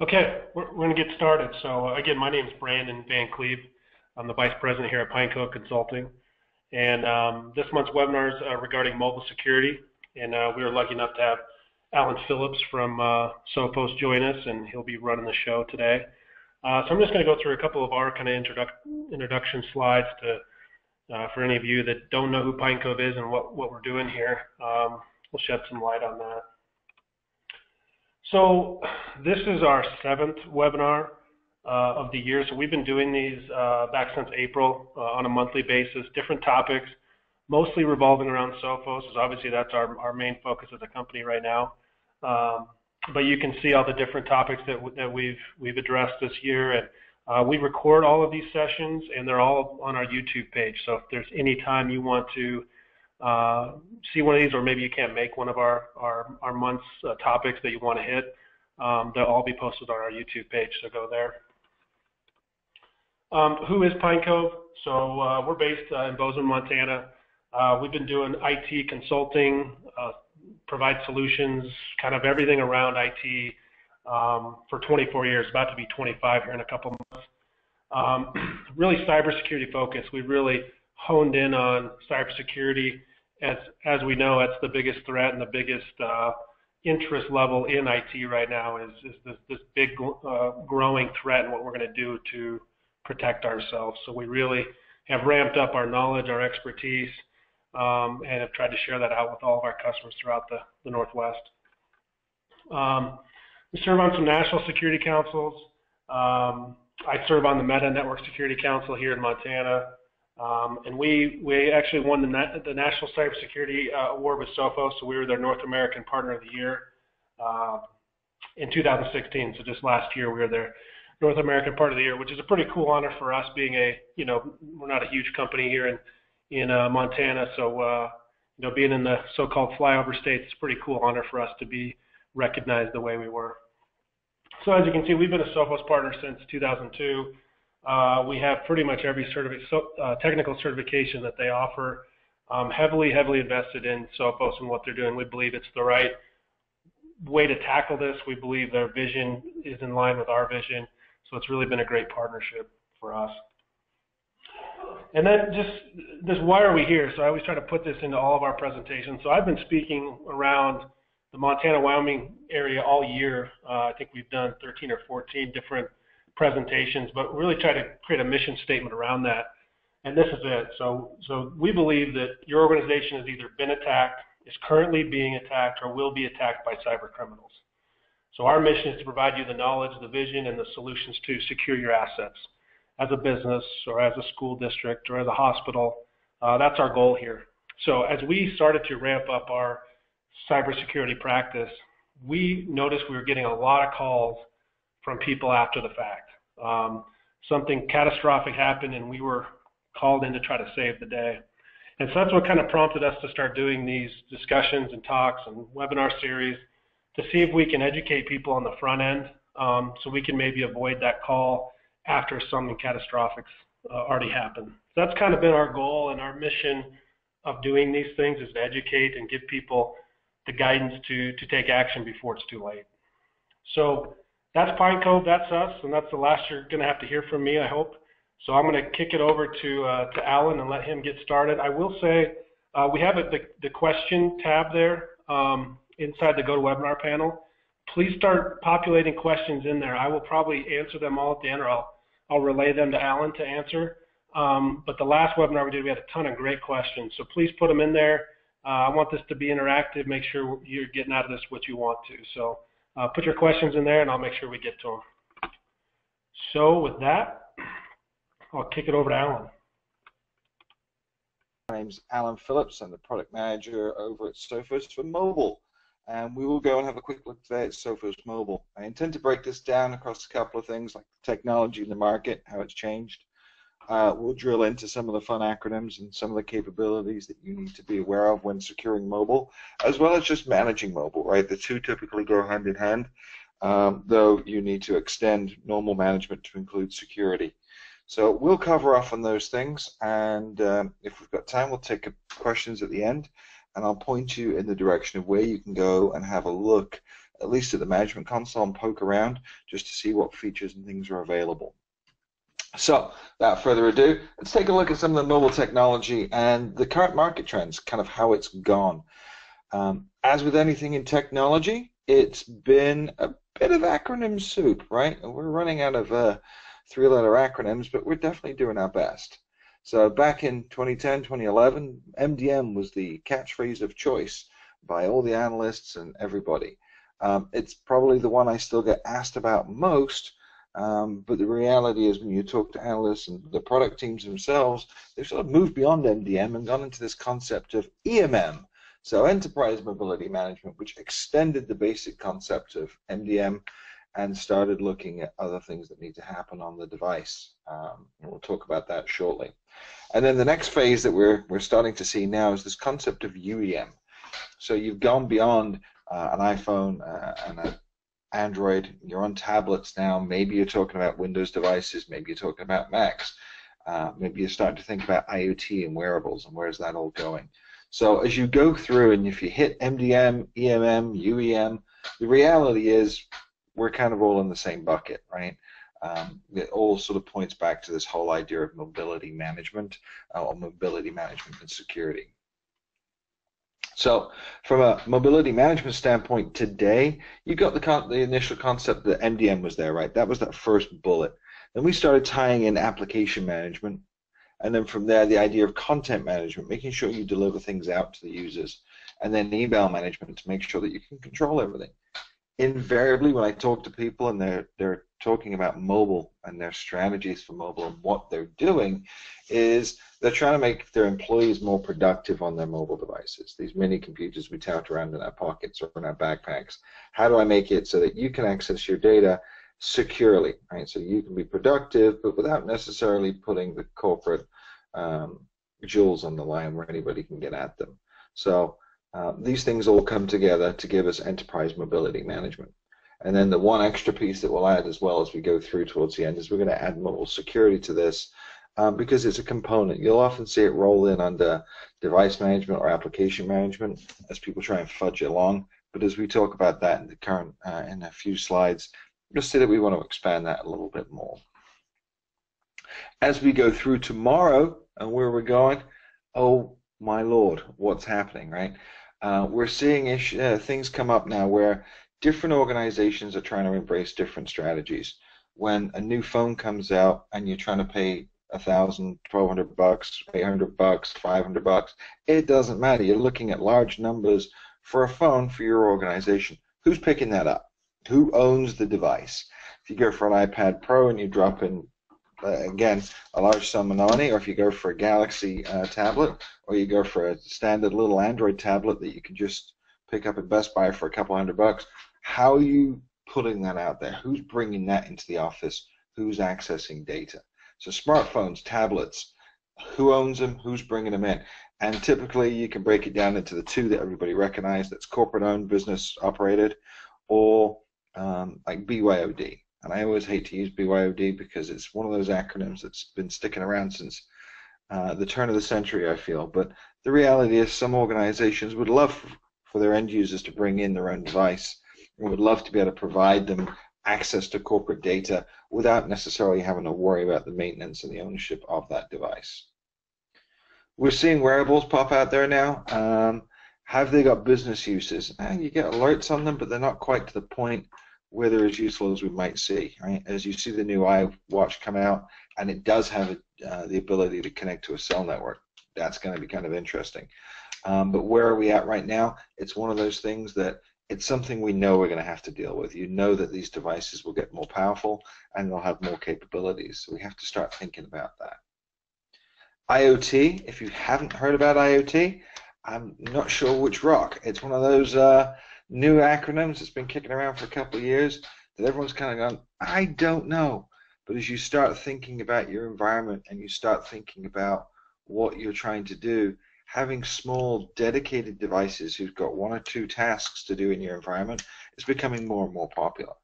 Okay, we're going to get started. So again, my name is Brandon Van Cleve. I'm the Vice President here at Pinecone Consulting. And this month's webinar is regarding mobile security. And we were lucky enough to have Alan Phillips from Sophos join us, and he'll be running the show today. So I'm just going to go through a couple of our kind of introduction slides for any of you that don't know who Pinecone is and what we're doing here. We'll shed some light on that. So this is our 7th webinar of the year. So we've been doing these back since April on a monthly basis, different topics, mostly revolving around Sophos, as obviously that's our main focus as a company right now. But you can see all the different topics that we've addressed this year, and we record all of these sessions, and they're all on our YouTube page. So if there's any time you want to see one of these, or maybe you can't make one of our month's topics that you want to hit, they'll all be posted on our YouTube page, so go there. Who is Pinecone? So we're based in Bozeman, Montana. We've been doing IT consulting, provide solutions, kind of everything around IT for 24 years, about to be 25 here in a couple months. Really cybersecurity focused. We really honed in on cybersecurity. As we know, that's the biggest threat and the biggest interest level in IT right now is this big growing threat and what we're going to do to protect ourselves. So we really have ramped up our knowledge, our expertise, and have tried to share that out with all of our customers throughout the Northwest. We serve on some national security councils. I serve on the Meta Network Security Council here in Montana. And we actually won the National Cybersecurity Award with Sophos, so we were their North American Partner of the Year in 2016. So just last year, we were their North American Partner of the Year, which is a pretty cool honor for us, being we're not a huge company here in Montana, so being in the so-called flyover states, it's a pretty cool honor for us to be recognized the way we were. So as you can see, we've been a Sophos partner since 2002. We have pretty much every technical certification that they offer. Heavily invested in Sophos and what they're doing. We believe it's the right way to tackle this. We believe their vision is in line with our vision. So it's really been a great partnership for us. And then just why are we here? So I always try to put this into all of our presentations. So I've been speaking around the Montana-Wyoming area all year. I think we've done 13 or 14 different presentations, but really try to create a mission statement around that. And this is it. So we believe that your organization has either been attacked, is currently being attacked, or will be attacked by cyber criminals. So our mission is to provide you the knowledge, the vision, and the solutions to secure your assets as a business or as a school district or as a hospital. That's our goal here. So as we started to ramp up our cybersecurity practice, we noticed we were getting a lot of calls from people after the fact. Something catastrophic happened and we were called in to try to save the day. And so that's what kind of prompted us to start doing these discussions and talks and webinar series to see if we can educate people on the front end so we can maybe avoid that call after something catastrophic already happened. So that's kind of been our goal, and our mission of doing these things is to educate and give people the guidance to take action before it's too late. So that's Pinecone, that's us, and that's the last you're going to have to hear from me, I hope. So I'm going to kick it over to Alan and let him get started. I will say we have the question tab there inside the GoToWebinar panel. Please start populating questions in there. I will probably answer them all at the end, or I'll relay them to Alan to answer. But the last webinar we did, we had a ton of great questions. So please put them in there. I want this to be interactive. Make sure you're getting out of this what you want to. So put your questions in there, and I'll make sure we get to them. So with that, I'll kick it over to Alan. My name's Alan Phillips. I'm the product manager over at Sophos for mobile. And we will go and have a quick look today at Sophos Mobile. I intend to break this down across a couple of things like technology in the market, how it's changed. We'll drill into some of the fun acronyms and some of the capabilities that you need to be aware of when securing mobile, as well as just managing mobile, right? The two typically go hand in hand, though you need to extend normal management to include security. So we'll cover off on those things, and if we've got time, we'll take questions at the end, and I'll point you in the direction of where you can go and have a look at least at the management console, and poke around just to see what features and things are available. So, without further ado, let's take a look at some of the mobile technology and the current market trends, kind of how it's gone. As with anything in technology, it's been a bit of acronym soup, right? We're running out of three-letter acronyms, but we're definitely doing our best. So back in 2010, 2011, MDM was the catchphrase of choice by all the analysts and everybody. It's probably the one I still get asked about most, but the reality is when you talk to analysts and the product teams themselves, they've sort of moved beyond MDM and gone into this concept of EMM. So Enterprise Mobility Management, which extended the basic concept of MDM and started looking at other things that need to happen on the device. And we'll talk about that shortly. And then the next phase that we're starting to see now is this concept of UEM. So you've gone beyond an iPhone and an Android. You're on tablets now. Maybe you're talking about Windows devices. Maybe you're talking about Macs. Maybe you're starting to think about IoT and wearables and where's that all going. So as you go through and if you hit MDM, EMM, UEM, the reality is we're kind of all in the same bucket, right? It all sort of points back to this whole idea of mobility management or mobility management and security. So from a mobility management standpoint today, you got the initial concept that MDM was there, right? That was that first bullet. Then we started tying in application management. And then from there, the idea of content management, making sure you deliver things out to the users. And then email management to make sure that you can control everything. Invariably, when I talk to people and they're talking about mobile and their strategies for mobile and what they're doing, is they're trying to make their employees more productive on their mobile devices. These mini computers we tout around in our pockets or in our backpacks. How do I make it so that you can access your data securely, right? So you can be productive, but without necessarily putting the corporate jewels on the line where anybody can get at them. So these things all come together to give us enterprise mobility management. And then the one extra piece that we'll add as well as we go through towards the end is we're going to add mobile security to this because it's a component. You'll often see it roll in under device management or application management as people try and fudge along. But as we talk about that in the current in a few slides, you'll see that we want to expand that a little bit more. As we go through tomorrow and where we're going, oh my Lord, what's happening, right? We're seeing things come up now where different organizations are trying to embrace different strategies. When a new phone comes out and you're trying to pay $1,000, $1,200, $800, $500, it doesn't matter. You're looking at large numbers for a phone for your organization. Who's picking that up? Who owns the device? If you go for an iPad Pro and you drop in, again, a large sum of money, or if you go for a Galaxy tablet, or you go for a standard little Android tablet that you can just pick up at Best Buy for a couple $100, how are you putting that out there? Who's bringing that into the office? Who's accessing data? So smartphones, tablets, who owns them? Who's bringing them in? And typically you can break it down into the two that everybody recognizes, that's corporate-owned, business operated, or like BYOD. And I always hate to use BYOD because it's one of those acronyms that's been sticking around since the turn of the century, I feel. But the reality is some organizations would love for their end users to bring in their own device and would love to be able to provide them access to corporate data without necessarily having to worry about the maintenance and the ownership of that device. We're seeing wearables pop out there now. Have they got business uses? You get alerts on them, but they're not quite to the point where they're as useful as we might see, right? As you see the new iWatch come out, and it does have the ability to connect to a cell network. That's going to be kind of interesting. But where are we at right now? It's one of those things that it's something we know we're going to have to deal with. You know that these devices will get more powerful and they'll have more capabilities. So we have to start thinking about that. IoT, if you haven't heard about IoT, I'm not sure which rock. It's one of those new acronyms that's been kicking around for a couple of years that everyone's kind of gone, I don't know. But as you start thinking about your environment and you start thinking about what you're trying to do, having small dedicated devices who've got one or two tasks to do in your environment is becoming more and more popular.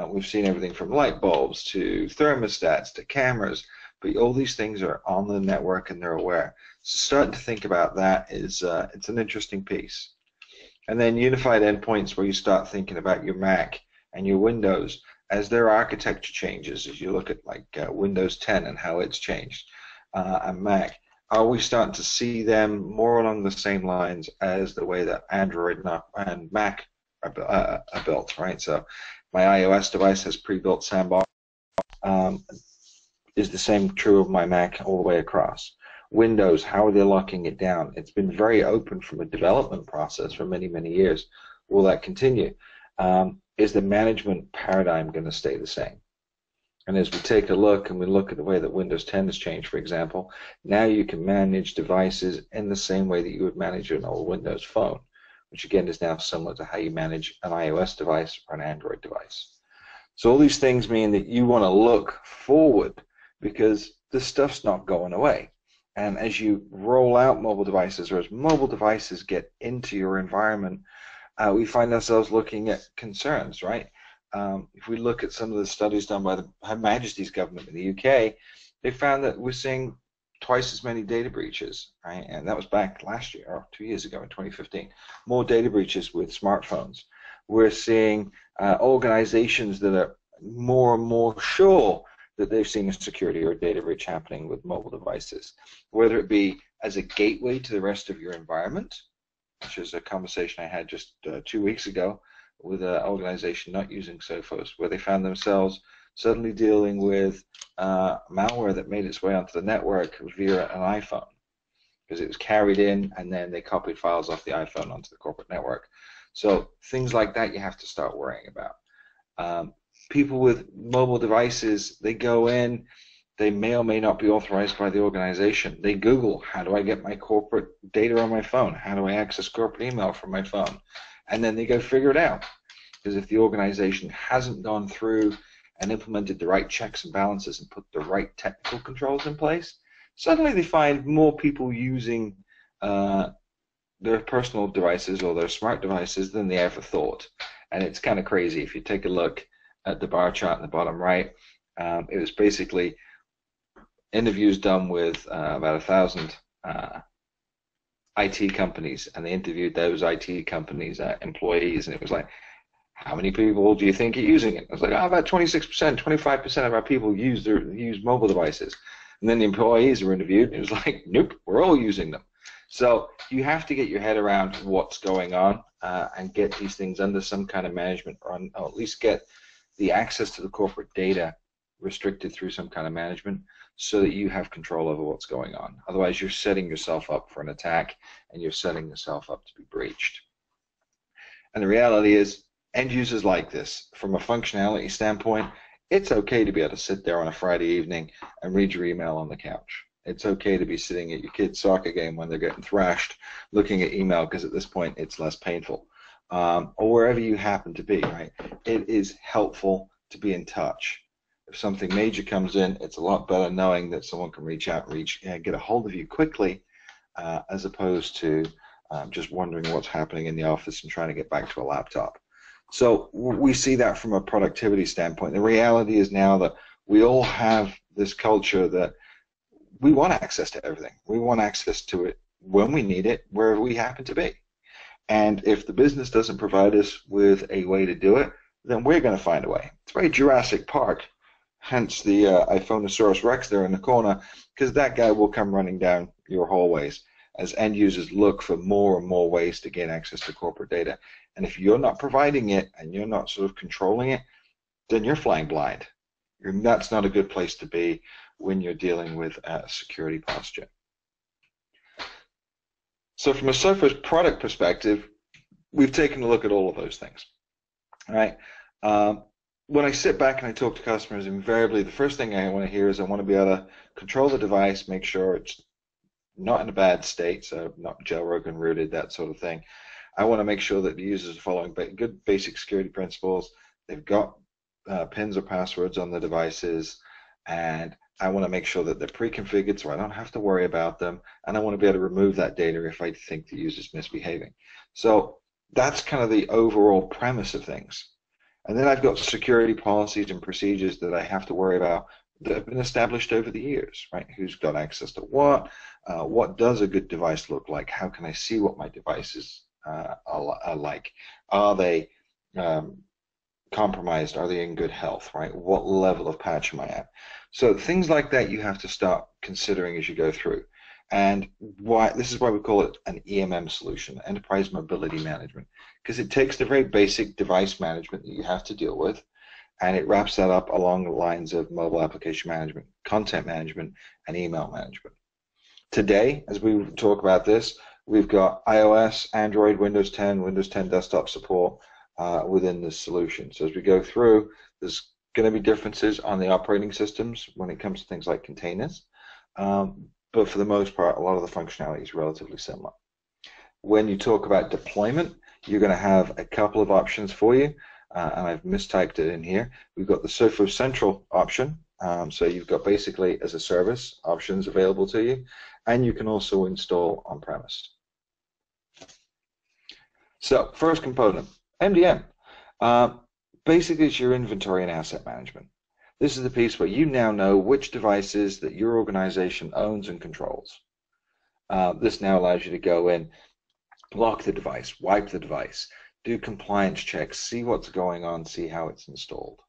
We've seen everything from light bulbs to thermostats to cameras, but all these things are on the network and they're aware. So starting to think about that is it's an interesting piece. And then unified endpoints, where you start thinking about your Mac and your Windows as their architecture changes, as you look at like Windows 10 and how it's changed, and Mac. Are we starting to see them more along the same lines as the way that Android and Mac are built, right? So my iOS device has pre-built sandbox. Is the same true of my Mac all the way across? Windows, how are they locking it down? It's been very open from a development process for many, many years. Will that continue? Is the management paradigm going to stay the same? And as we take a look and we look at the way that Windows 10 has changed, for example, now you can manage devices in the same way that you would manage an old Windows phone, which again is now similar to how you manage an iOS device or an Android device. So all these things mean that you want to look forward, because this stuff's not going away. And as you roll out mobile devices, or as mobile devices get into your environment, we find ourselves looking at concerns, right? If we look at some of the studies done by the Her Majesty's government in the UK, they found that we're seeing twice as many data breaches, right? And that was back last year, or 2 years ago in 2015. More data breaches with smartphones. We're seeing organizations that are more and more sure that they've seen a security or a data breach happening with mobile devices, whether it be as a gateway to the rest of your environment, which is a conversation I had just 2 weeks ago with an organization not using Sophos, where they found themselves suddenly dealing with malware that made its way onto the network via an iPhone, because it was carried in and then they copied files off the iPhone onto the corporate network. So things like that you have to start worrying about. People with mobile devices, they go in, they may or may not be authorized by the organization. They Google, how do I get my corporate data on my phone? How do I access corporate email from my phone? And then they go figure it out. Because if the organization hasn't gone through and implemented the right checks and balances and put the right technical controls in place, suddenly they find more people using their personal devices or their smart devices than they ever thought. And it's kind of crazy. If you take a look at the bar chart in the bottom right, it was basically interviews done with about 1,000 IT companies, and they interviewed those IT companies' employees, and it was like, how many people do you think are using it? It was like, oh, about 26%, 25% of our people use mobile devices. And then the employees were interviewed, and it was like, nope, we're all using them. So you have to get your head around what's going on and get these things under some kind of management, or at least get the access to the corporate data restricted through some kind of management, so that you have control over what's going on. Otherwise, you're setting yourself up for an attack, and you're setting yourself up to be breached. And the reality is, end users like this. From a functionality standpoint, it's okay to be able to sit there on a Friday evening and read your email on the couch. It's okay to be sitting at your kid's soccer game when they're getting thrashed, looking at email, because at this point it's less painful. Or wherever you happen to be, right? It is helpful to be in touch. If something major comes in, it's a lot better knowing that someone can reach out and get a hold of you quickly, as opposed to just wondering what's happening in the office and trying to get back to a laptop. So we see that from a productivity standpoint. The reality is now that we all have this culture that we want access to everything. We want access to it when we need it, wherever we happen to be. And if the business doesn't provide us with a way to do it, then we're going to find a way. It's very Jurassic Park, hence the Iphonosaurus Rex there in the corner, because that guy will come running down your hallways as end users look for more and more ways to gain access to corporate data. And if you're not providing it and you're not sort of controlling it, then you're flying blind. And that's not a good place to be when you're dealing with a security posture. So from a Sophos product perspective, we've taken a look at all of those things. All right. When I sit back and I talk to customers, invariably the first thing I want to hear is I want to be able to control the device, make sure it's not in a bad state, so not jailbroken, rooted, that sort of thing. I want to make sure that the users are following good basic security principles. They've got pins or passwords on the devices, and I want to make sure that they're pre-configured so I don't have to worry about them, and I want to be able to remove that data if I think the user's misbehaving. So that's kind of the overall premise of things. And then I've got security policies and procedures that I have to worry about that have been established over the years, right? Who's got access to what? What does a good device look like? How can I see what my device is are like. Are they compromised? Are they in good health, right? What level of patch am I at? So things like that you have to start considering as you go through. And this is why we call it an EMM solution, Enterprise Mobility Management, because it takes the very basic device management that you have to deal with, and it wraps that up along the lines of mobile application management, content management, and email management. Today, as we talk about this, we've got iOS, Android, Windows 10, Windows 10 desktop support within this solution. So as we go through, there's going to be differences on the operating systems when it comes to things like containers. But for the most part, a lot of the functionality is relatively similar. When you talk about deployment, you're going to have a couple of options for you, and I've mistyped it in here. We've got the Sophos Central option, so you've got basically as a service options available to you, and you can also install on-premise. So first component, MDM. Basically, it's your inventory and asset management. This is the piece where you now know which devices that your organization owns and controls. This now allows you to go in, lock the device, wipe the device, do compliance checks, see what's going on, see how it's installed.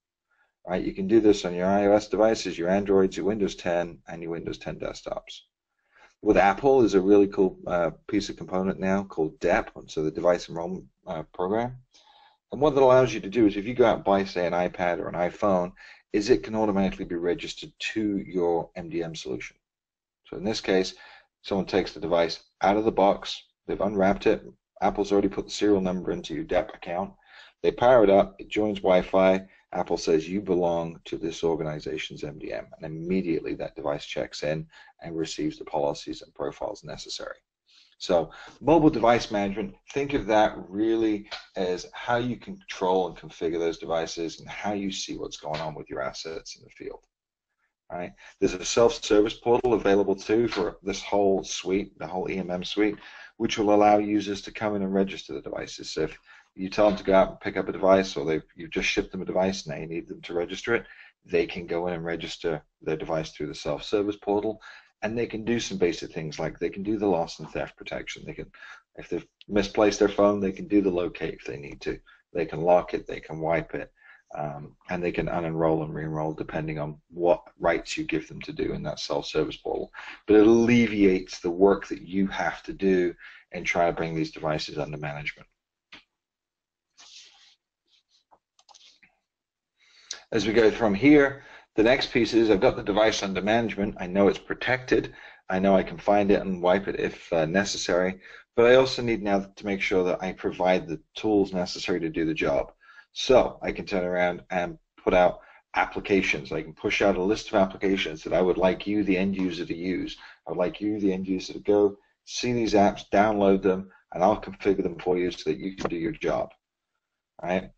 Right? You can do this on your iOS devices, your Androids, your Windows 10, and your Windows 10 desktops. With Apple, there's a really cool piece of component now called DEP, so the Device Enrollment Program. And what that allows you to do is if you go out and buy, say, an iPad or an iPhone, is it can automatically be registered to your MDM solution. So in this case, someone takes the device out of the box, they've unwrapped it, Apple's already put the serial number into your DEP account, they power it up, it joins Wi-Fi, Apple says you belong to this organization's MDM, and immediately that device checks in and receives the policies and profiles necessary. So mobile device management, think of that really as how you control and configure those devices and how you see what's going on with your assets in the field. All right? There's a self-service portal available too for this whole suite, the whole EMM suite, which will allow users to come in and register the devices. So if you tell them to go out and pick up a device, or you've just shipped them a device and they need them to register it, they can go in and register their device through the self-service portal. And they can do some basic things like they can do the loss and theft protection. They can, if they've misplaced their phone, they can do the locate if they need to. They can lock it, they can wipe it, and they can unenroll and re-enroll depending on what rights you give them to do in that self-service portal. But it alleviates the work that you have to do and try to bring these devices under management. As we go from here, the next piece is I've got the device under management. I know it's protected. I know I can find it and wipe it if necessary. But I also need now to make sure that I provide the tools necessary to do the job. So I can turn around and put out applications. I can push out a list of applications that I would like you, the end user, to use. I would like you, the end user, to go see these apps, download them, and I'll configure them for you so that you can do your job. All right?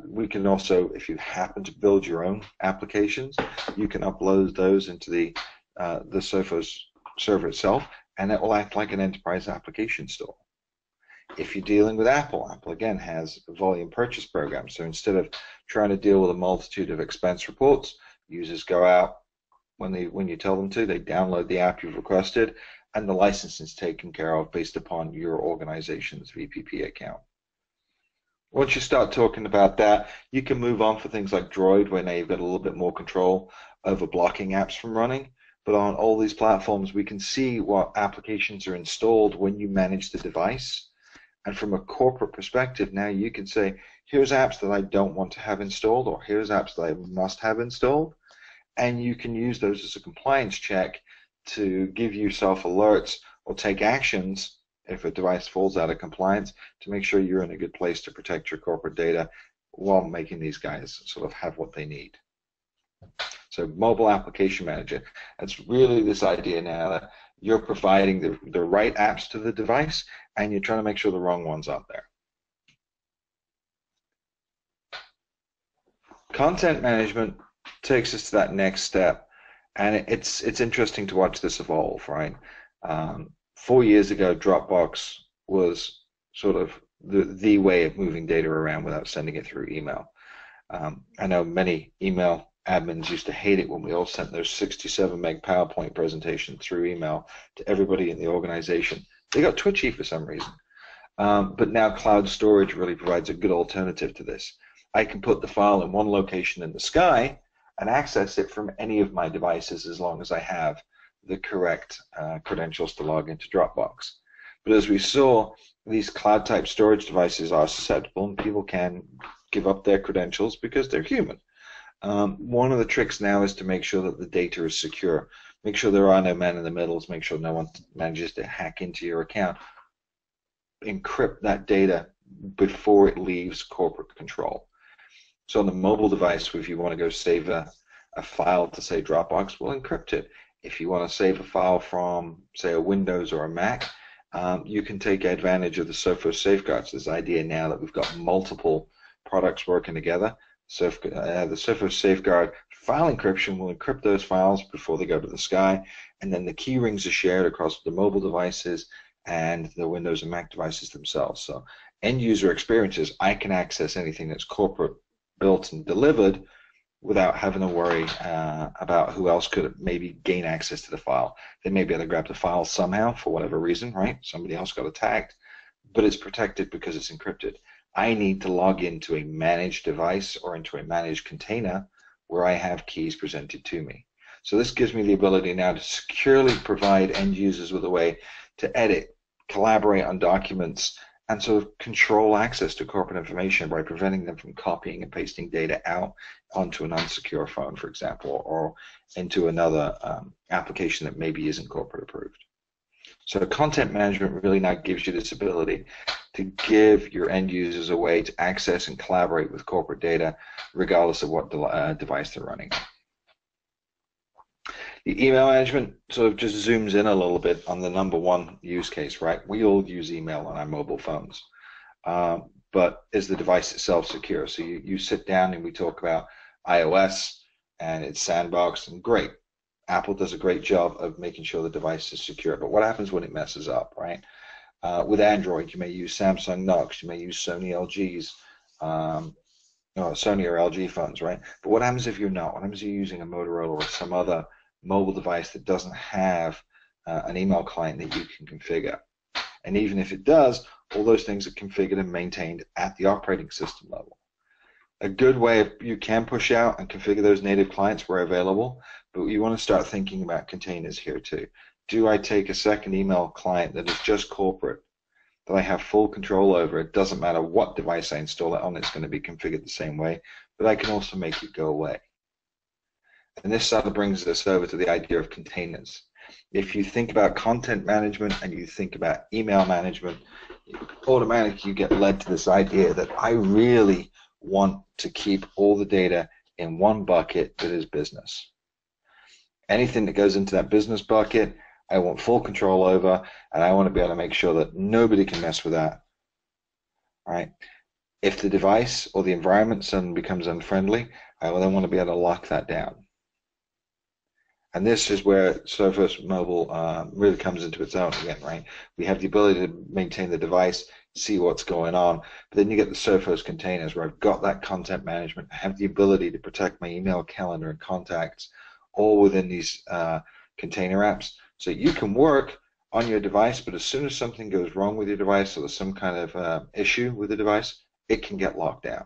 We can also, if you happen to build your own applications, you can upload those into the Sophos server itself, and it will act like an enterprise application store. If you're dealing with Apple, Apple again has a volume purchase program. So instead of trying to deal with a multitude of expense reports, users go out when you tell them to, they download the app you've requested, and the licensing is taken care of based upon your organization's VPP account. Once you start talking about that, you can move on for things like Droid, where now you've got a little bit more control over blocking apps from running. But on all these platforms, we can see what applications are installed when you manage the device. And from a corporate perspective, now you can say, here's apps that I don't want to have installed, or here's apps that I must have installed. And you can use those as a compliance check to give yourself alerts or take actions if a device falls out of compliance to make sure you're in a good place to protect your corporate data while making these guys sort of have what they need. So mobile application manager, that's really this idea now that you're providing the right apps to the device and you're trying to make sure the wrong ones aren't there. Content management takes us to that next step, and it's interesting to watch this evolve, right? 4 years ago, Dropbox was sort of the way of moving data around without sending it through email. I know many email admins used to hate it when we all sent those 67 meg PowerPoint presentations through email to everybody in the organization. They got twitchy for some reason. But now cloud storage really provides a good alternative to this. I can put the file in one location in the sky and access it from any of my devices as long as I have the correct credentials to log into Dropbox. But as we saw, these cloud type storage devices are susceptible and people can give up their credentials because they're human. One of the tricks now is to make sure that the data is secure. Make sure there are no man in the middles. Make sure no one manages to hack into your account. Encrypt that data before it leaves corporate control. So on the mobile device, if you want to go save a file to, say, Dropbox, we'll encrypt it. If you want to save a file from, say, a Windows or a Mac, you can take advantage of the Sophos safeguards. This idea now that we've got multiple products working together. So the Sophos safeguard file encryption will encrypt those files before they go to the sky, and then the key rings are shared across the mobile devices and the Windows and Mac devices themselves. So end user experiences, I can access anything that's corporate built and delivered without having to worry about who else could maybe gain access to the file. They may be able to grab the file somehow for whatever reason, right? Somebody else got attacked, but it's protected because it's encrypted. I need to log into a managed device or into a managed container where I have keys presented to me. So this gives me the ability now to securely provide end users with a way to edit, collaborate on documents, and sort of control access to corporate information by preventing them from copying and pasting data out onto an unsecure phone, for example, or into another application that maybe isn't corporate approved. So content management really now gives you this ability to give your end users a way to access and collaborate with corporate data regardless of what device they're running. The email management sort of just zooms in a little bit on the number one use case, right? We all use email on our mobile phones, but is the device itself secure? So you sit down and we talk about iOS and it's sandboxed, and great. Apple does a great job of making sure the device is secure, but what happens when it messes up, right? With Android, you may use Samsung Knox, you may use Sony LG's, Sony or LG phones, right? But what happens if you're not? What happens if you're using a Motorola or some other mobile device that doesn't have an email client that you can configure? And even if it does, all those things are configured and maintained at the operating system level. A good way you can push out and configure those native clients where available, but you want to start thinking about containers here too. Do I take a second email client that is just corporate, that I have full control over? It doesn't matter what device I install it on, it's going to be configured the same way, but I can also make it go away. And this sort of brings us over to the idea of containers. If you think about content management and you think about email management, automatically you get led to this idea that I really want to keep all the data in one bucket that is business. Anything that goes into that business bucket, I want full control over, and I want to be able to make sure that nobody can mess with that. All right? If the device or the environment suddenly becomes unfriendly, I then want to be able to lock that down. And this is where Sophos Mobile really comes into its own again, right? We have the ability to maintain the device, see what's going on, but then you get the Sophos containers where I've got that content management, I have the ability to protect my email calendar and contacts all within these container apps. So you can work on your device, but as soon as something goes wrong with your device or there's some kind of issue with the device, it can get locked down.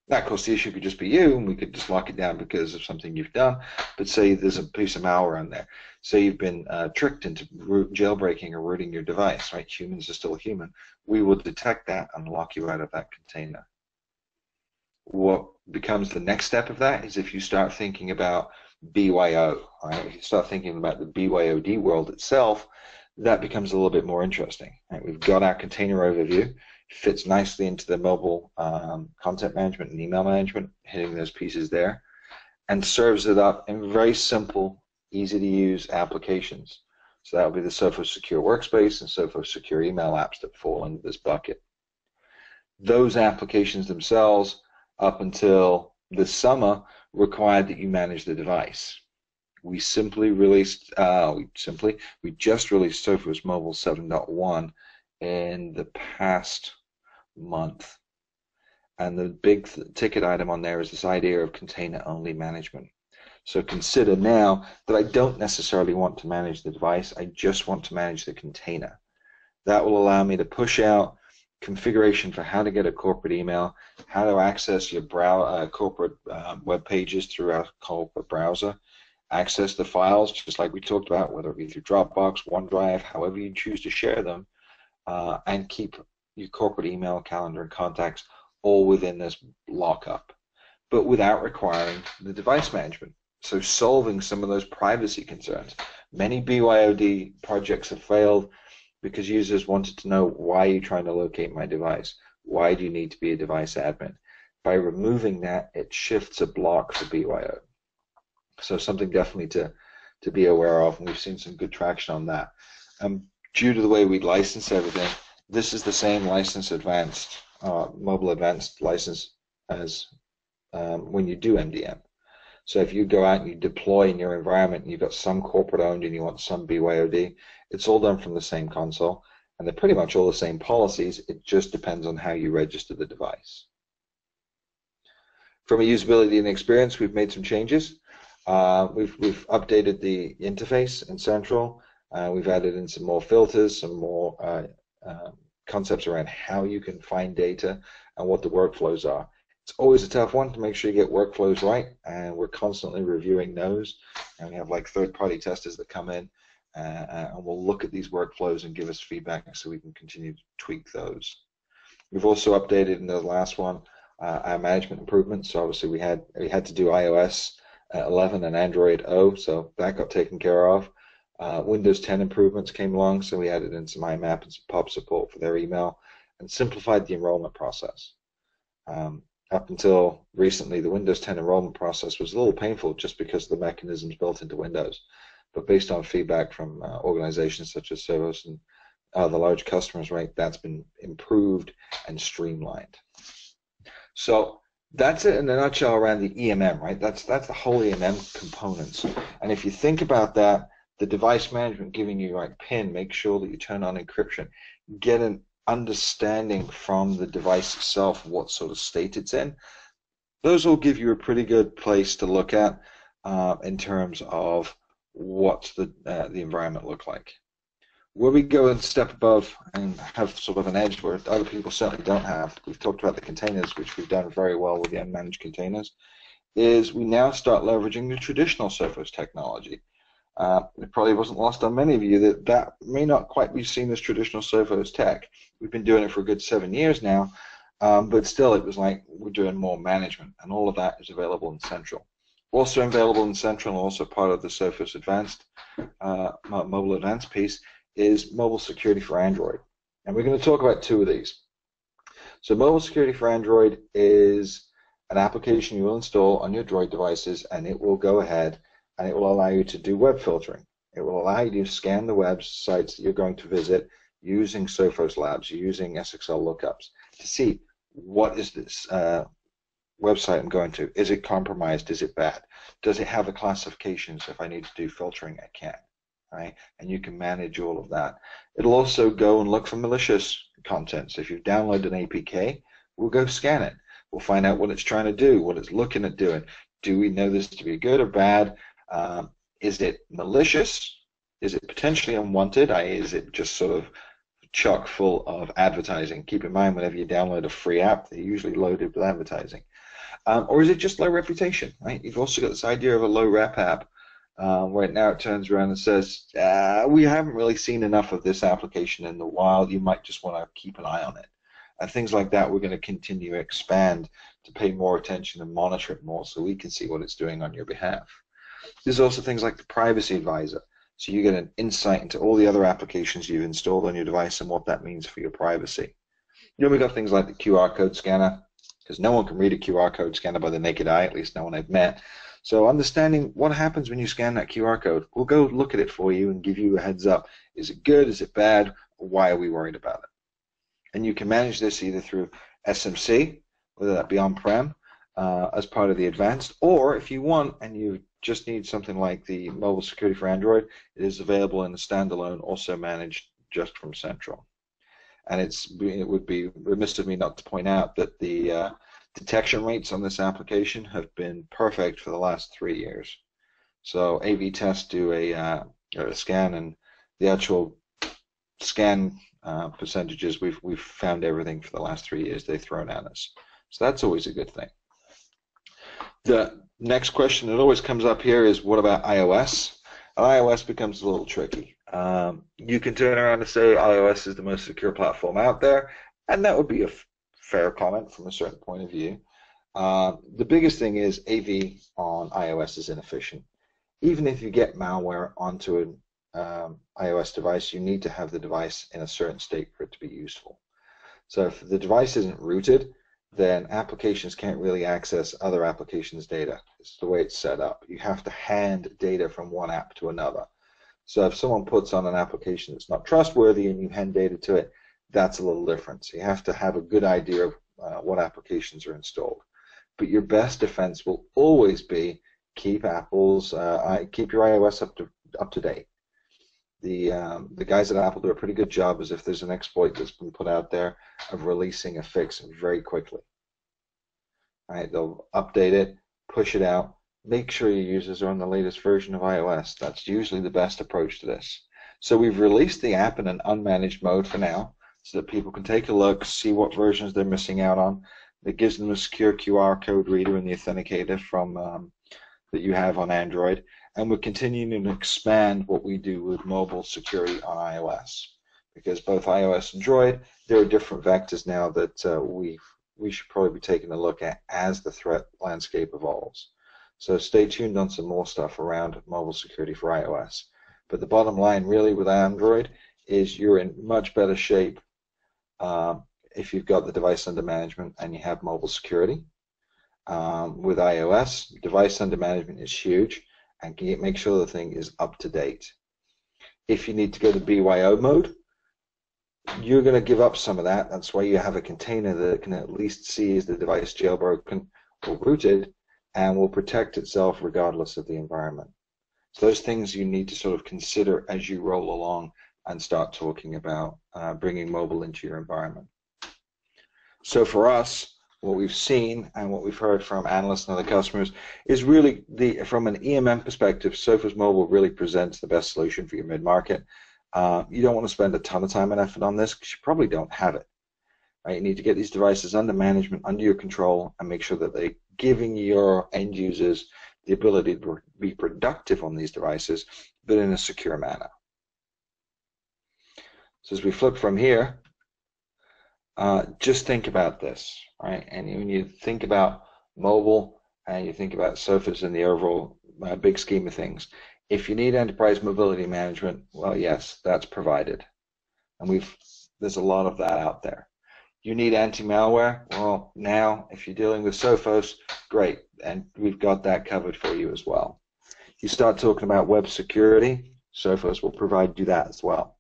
Now, of course, the issue could just be you, and we could just lock it down because of something you've done, but say there's a piece of malware on there. Say you've been tricked into jailbreaking or rooting your device, right? Humans are still human. We will detect that and lock you out of that container. What becomes the next step of that is if you start thinking about BYO, right? If you start thinking about the BYOD world itself, that becomes a little bit more interesting. Right? We've got our container overview, fits nicely into the mobile content management and email management, hitting those pieces there, and serves it up in very simple, easy-to-use applications. So that will be the Sophos Secure Workspace and Sophos Secure Email apps that fall into this bucket. Those applications themselves, up until this summer, required that you manage the device. We simply released, we just released Sophos Mobile 7.1 in the past month. And the big ticket item on there is this idea of container-only management. So consider now that I don't necessarily want to manage the device, I just want to manage the container. That will allow me to push out configuration for how to get a corporate email, how to access your corporate web pages through our corporate browser, access the files just like we talked about, whether it be through Dropbox, OneDrive, however you choose to share them, and keep your corporate email, calendar, and contacts all within this lockup, but without requiring the device management. So solving some of those privacy concerns. Many BYOD projects have failed because users wanted to know, why are you trying to locate my device? Why do you need to be a device admin? By removing that, it shifts a block for BYOD. So something definitely to be aware of, and we've seen some good traction on that. Due to the way we license everything, this is the same license advanced, mobile advanced license as when you do MDM. So if you go out and you deploy in your environment and you've got some corporate owned and you want some BYOD, it's all done from the same console, and they're pretty much all the same policies. It just depends on how you register the device. From a usability and experience, we've made some changes. We've updated the interface in Central. We've added in some more filters, some more concepts around how you can find data and what the workflows are. It's always a tough one to make sure you get workflows right, and we're constantly reviewing those. And we have like third-party testers that come in and will look at these workflows and give us feedback so we can continue to tweak those. We've also updated in the last one our management improvements. So obviously we had to do iOS 11 and Android O, so that got taken care of. Windows 10 improvements came along, so we added in some IMAP and some POP support for their email and simplified the enrollment process. Up until recently, the Windows 10 enrollment process was a little painful just because of the mechanisms built into Windows. But based on feedback from organizations such as Sophos and the large customers, right, that's been improved and streamlined. So that's it in a nutshell around the EMM, right? That's the whole EMM components. And if you think about that, the device management giving you right PIN, make sure that you turn on encryption, get an understanding from the device itself what sort of state it's in. Those will give you a pretty good place to look at in terms of what the environment look like. Where we go a step above and have sort of an edge where other people certainly don't have, we've talked about the containers, which we've done very well with the unmanaged containers, is we now start leveraging the traditional Sophos technology. It probably wasn't lost on many of you that may not quite be seen as traditional Sophos tech. We've been doing it for a good 7 years now, but still it was like we're doing more management, and all of that is available in Central. Also available in Central, and also part of the Sophos Advanced, Mobile Advanced piece, is mobile security for Android. And we're going to talk about two of these. So mobile security for Android is an application you will install on your Droid devices, and it will go ahead and it will allow you to do web filtering. It will allow you to scan the websites that you're going to visit using Sophos Labs, using SXL lookups, to see what is this website I'm going to. Is it compromised? Is it bad? Does it have a classification? So if I need to do filtering, I can. Right? And you can manage all of that. It'll also go and look for malicious content. So if you've downloaded an APK, we'll go scan it. We'll find out what it's trying to do, what it's looking at doing. Do we know this to be good or bad? Is it malicious? Is it potentially unwanted? Is it just sort of chock full of advertising? Keep in mind, whenever you download a free app, they're usually loaded with advertising. Or is it just low reputation? Right? You've also got this idea of a low rep app. Right now it turns around and says, we haven't really seen enough of this application in the wild. You might just want to keep an eye on it. And things like that, we're going to continue to expand to pay more attention and monitor it more so we can see what it's doing on your behalf. There's also things like the Privacy Advisor. So you get an insight into all the other applications you've installed on your device and what that means for your privacy. Then we've got things like the QR code scanner, because no one can read a QR code scanner by the naked eye, at least no one I've met. So understanding what happens when you scan that QR code, we'll go look at it for you and give you a heads up. Is it good? Is it bad? Or why are we worried about it? And you can manage this either through SMC, whether that be on-prem, as part of the advanced, or if you want and you just need something like the mobile security for Android, it is available in the standalone, also managed just from Central. And it would be remiss of me not to point out that the detection rates on this application have been perfect for the last 3 years. So AV tests do a scan, and the actual scan percentages, we've found everything for the last 3 years they've thrown at us. So that's always a good thing. The next question that always comes up here is, what about iOS? iOS becomes a little tricky. You can turn around and say iOS is the most secure platform out there, and that would be a fair comment from a certain point of view. The biggest thing is AV on iOS is inefficient. Even if you get malware onto an iOS device, you need to have the device in a certain state for it to be useful. So if the device isn't rooted, then applications can't really access other applications' data. It's the way it's set up. You have to hand data from one app to another. So if someone puts on an application that's not trustworthy and you hand data to it, that's a little different. So you have to have a good idea of what applications are installed. But your best defense will always be keep your iOS up to date. The guys at Apple do a pretty good job, as if there's an exploit that's been put out there, of releasing a fix very quickly. All right, they'll update it, push it out, make sure your users are on the latest version of iOS. That's usually the best approach to this. So we've released the app in an unmanaged mode for now, so that people can take a look, see what versions they're missing out on. It gives them a secure QR code reader and the authenticator from that you have on Android. And we're continuing to expand what we do with mobile security on iOS, because both iOS and Android, there are different vectors now that we should probably be taking a look at as the threat landscape evolves. So stay tuned on some more stuff around mobile security for iOS. But the bottom line really with Android is you're in much better shape if you've got the device under management and you have mobile security. With iOS, device under management is huge, and can you make sure the thing is up to date. If you need to go to BYO mode, you're going to give up some of that. That's why you have a container that can at least see is the device jailbroken or rooted and will protect itself regardless of the environment. So those things you need to sort of consider as you roll along and start talking about bringing mobile into your environment. So for us, what we've seen and what we've heard from analysts and other customers is really, from an EMM perspective, Sophos Mobile really presents the best solution for your mid-market. You don't want to spend a ton of time and effort on this because you probably don't have it. Right? You need to get these devices under management, under your control, and make sure that they're giving your end users the ability to be productive on these devices, but in a secure manner. So as we flip from here, just think about this, right? And when you think about mobile and you think about Sophos in the overall big scheme of things, if you need enterprise mobility management, well, yes, that's provided. And there's a lot of that out there. You need anti-malware? Well, now, if you're dealing with Sophos, great, and we've got that covered for you as well. You start talking about web security, Sophos will provide you that as well.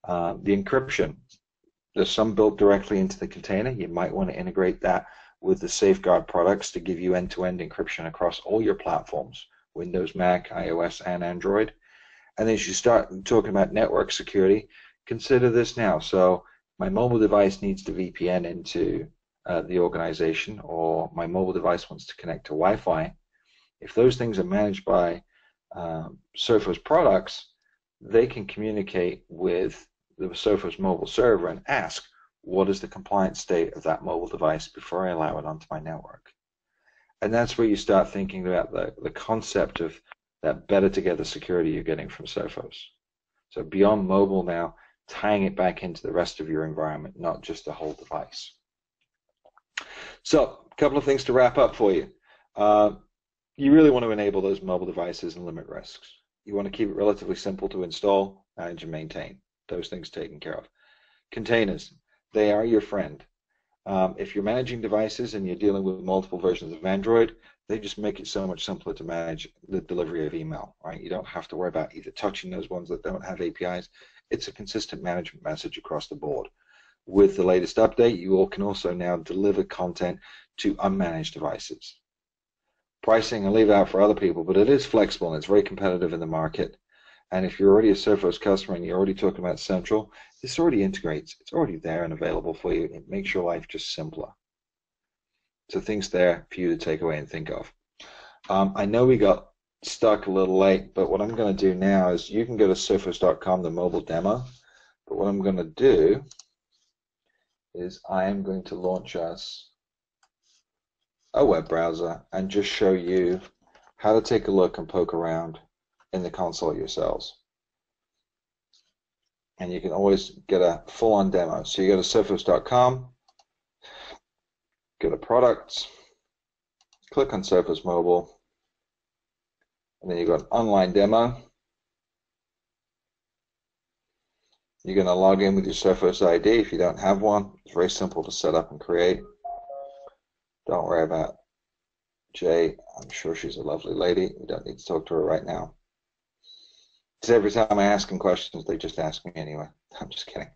The encryption, there's some built directly into the container. You might want to integrate that with the Safeguard products to give you end-to-end encryption across all your platforms, Windows, Mac, iOS, and Android. And as you start talking about network security, consider this now. So my mobile device needs to VPN into the organization, or my mobile device wants to connect to Wi-Fi. If those things are managed by Sophos products, they can communicate with the Sophos mobile server and ask, what is the compliance state of that mobile device before I allow it onto my network? And that's where you start thinking about the concept of that better together security you're getting from Sophos. So beyond mobile now, tying it back into the rest of your environment, not just the whole device. So a couple of things to wrap up for you. You really want to enable those mobile devices and limit risks. You want to keep it relatively simple to install, manage, and maintain. Those things taken care of. Containers, they are your friend. If you're managing devices and you're dealing with multiple versions of Android, they just make it so much simpler to manage the delivery of email, right? You don't have to worry about either touching those ones that don't have APIs. It's a consistent management message across the board. With the latest update, you all can also now deliver content to unmanaged devices. Pricing, I'll leave out for other people, but it is flexible and it's very competitive in the market. And if you're already a Sophos customer and you're already talking about Central, this already integrates. It's already there and available for you. It makes your life just simpler. So things there for you to take away and think of. I know we got stuck a little late, but what I'm going to do now is you can go to sophos.com, the mobile demo, But what I'm going to do is I am going to launch us a web browser and just show you how to take a look and poke around in the console yourselves. And you can always get a full-on demo. So you go to sophos.com, go to products, click on Sophos Mobile, and then you've got an online demo. You're going to log in with your Sophos ID if you don't have one. It's very simple to set up and create. Don't worry about Jay. I'm sure she's a lovely lady. We don't need to talk to her right now. Because every time I ask them questions, they just ask me anyway. I'm just kidding.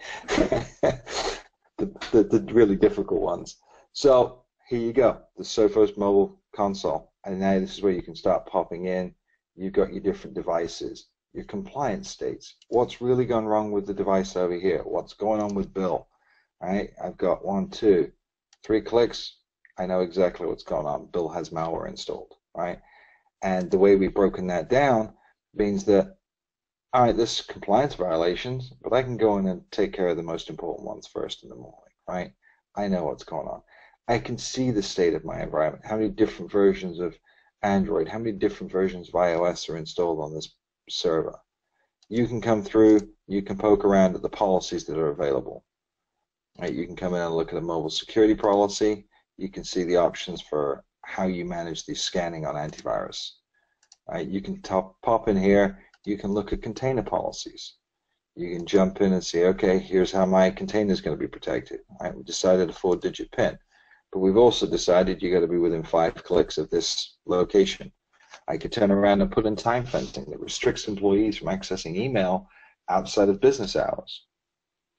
the really difficult ones. So here you go, the Sophos Mobile console. And now this is where you can start popping in. You've got your different devices, your compliance states. What's really gone wrong with the device over here? What's going on with Bill? All right, I've got 1, 2, 3 clicks. I know exactly what's going on. Bill has malware installed, right? And the way we've broken that down means that, all right, this is compliance violations, but I can go in and take care of the most important ones first in the morning, right? I know what's going on. I can see the state of my environment, how many different versions of Android, how many different versions of iOS are installed on this server. You can come through, you can poke around at the policies that are available. Right? You can come in and look at a mobile security policy. You can see the options for how you manage the scanning on antivirus. Right? You can pop in here. You can look at container policies. You can jump in and say, okay, here's how my container is going to be protected. Right? We decided a 4-digit PIN, but we've also decided you got to be within 5 clicks of this location. I could turn around and put in time fencing that restricts employees from accessing email outside of business hours.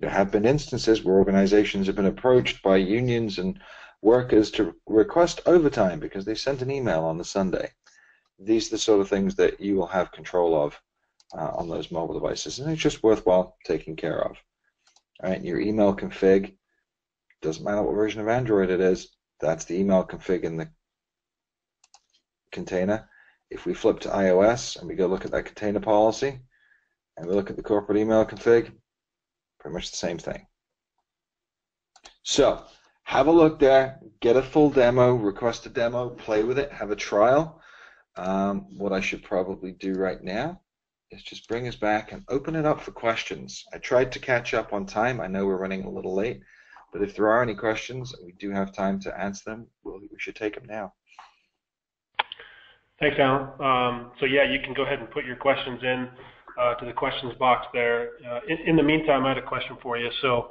There have been instances where organizations have been approached by unions and workers to request overtime because they sent an email on the Sunday. These are the sort of things that you will have control of on those mobile devices, and it's just worthwhile taking care of. All right, your email config, doesn't matter what version of Android it is, that's the email config in the container. If we flip to iOS and we go look at that container policy and we look at the corporate email config, pretty much the same thing. So have a look there, get a full demo, request a demo, play with it, have a trial. What I should probably do right now is just bring us back and open it up for questions. I tried to catch up on time. I know we're running a little late, but if there are any questions and we do have time to answer them, we should take them now. Thanks, Alan. So yeah, you can go ahead and put your questions in to the questions box there. In the meantime, I had a question for you. So,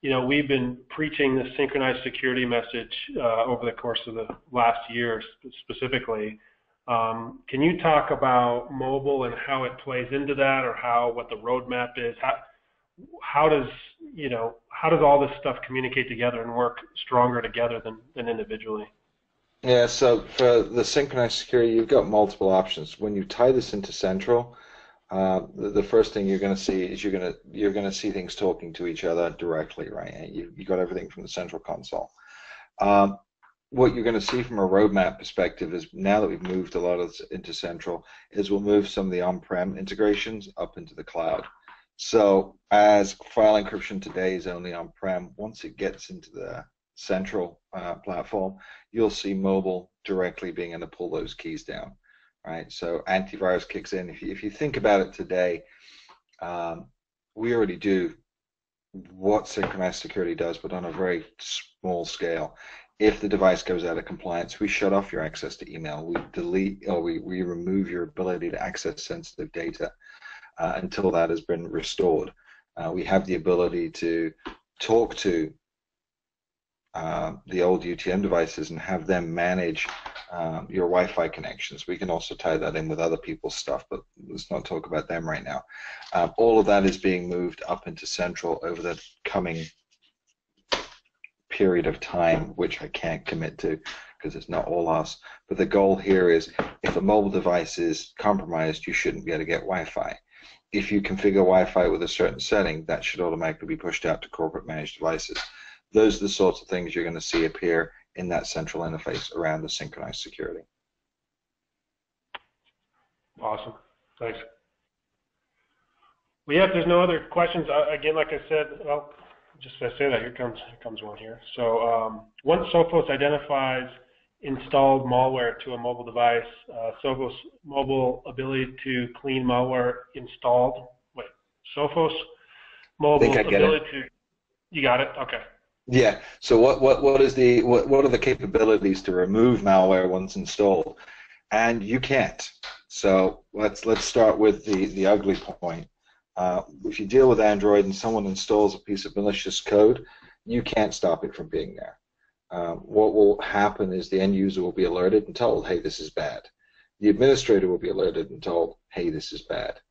you know, we've been preaching the synchronized security message over the course of the last year specifically. Can you talk about mobile and how it plays into that, or what the roadmap is? How does all this stuff communicate together and work stronger together than individually? Yeah, so for the synchronized security, you've got multiple options. When you tie this into Central, the first thing you're going to see is you're going to see things talking to each other directly, right? And you got everything from the Central console. What you're going to see from a roadmap perspective is, now that we've moved a lot of this into Central, is we'll move some of the on-prem integrations up into the cloud. So as file encryption today is only on-prem, once it gets into the Central platform, you'll see mobile directly being able to pull those keys down, right? So antivirus kicks in. If you think about it today, we already do what synchronized security does, but on a very small scale. If the device goes out of compliance, we shut off your access to email. We delete, or we remove your ability to access sensitive data until that has been restored. We have the ability to talk to the old UTM devices and have them manage your Wi-Fi connections. We can also tie that in with other people's stuff, but let's not talk about them right now. All of that is being moved up into Central over the coming period of time, which I can't commit to because it's not all us. But the goal here is, if a mobile device is compromised, you shouldn't be able to get Wi-Fi. If you configure Wi-Fi with a certain setting, that should automatically be pushed out to corporate managed devices. Those are the sorts of things you're going to see appear in that central interface around the synchronized security. Awesome. Thanks. Well, yeah, if there's no other questions, again, like I said, well, just as I say that, here comes one here. So once Sophos identifies installed malware to a mobile device, Sophos Mobile ability to clean malware installed. Wait, Sophos Mobile ability to. You got it? Okay. Yeah. So what are the capabilities to remove malware once installed? And you can't. So let's start with the ugly point. If you deal with Android and someone installs a piece of malicious code, you can't stop it from being there. What will happen is the end user will be alerted and told, hey, this is bad. The administrator will be alerted and told, hey, this is bad.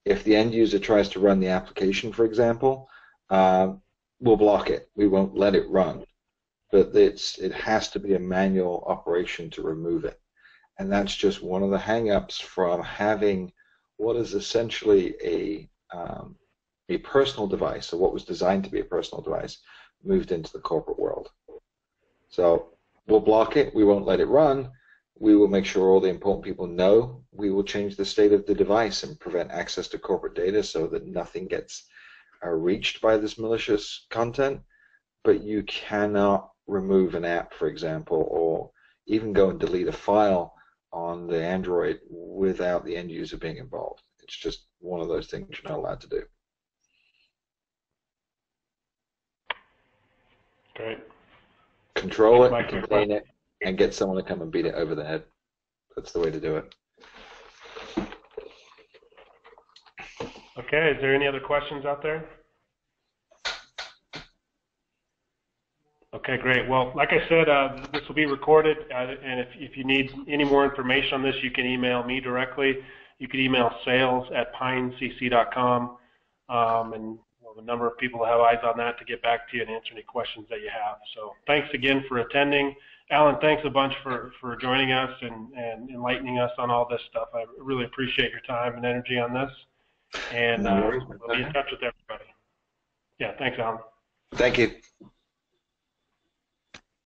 If the end user tries to run the application, for example, we'll block it. We won't let it run. But it has to be a manual operation to remove it. And that's just one of the hang-ups from having what is essentially a personal device, or what was designed to be a personal device, moved into the corporate world. So we'll block it. We won't let it run. We will make sure all the important people know. We will change the state of the device and prevent access to corporate data so that nothing gets reached by this malicious content. But you cannot remove an app, for example, or even go and delete a file on the Android without the end user being involved. It's just one of those things you're not allowed to do. Great. Control it, contain it, and get someone to come and beat it over the head. That's the way to do it. Okay, is there any other questions out there? Okay, great. Well, like I said, this will be recorded, and if you need any more information on this, you can email me directly. You can email sales@pinecc.com, and a number of people have eyes on that to get back to you and answer any questions that you have. So thanks again for attending. Alan, thanks a bunch for joining us and enlightening us on all this stuff. I really appreciate your time and energy on this, and we'll be in touch with everybody. Yeah, thanks, Alan. Thank you.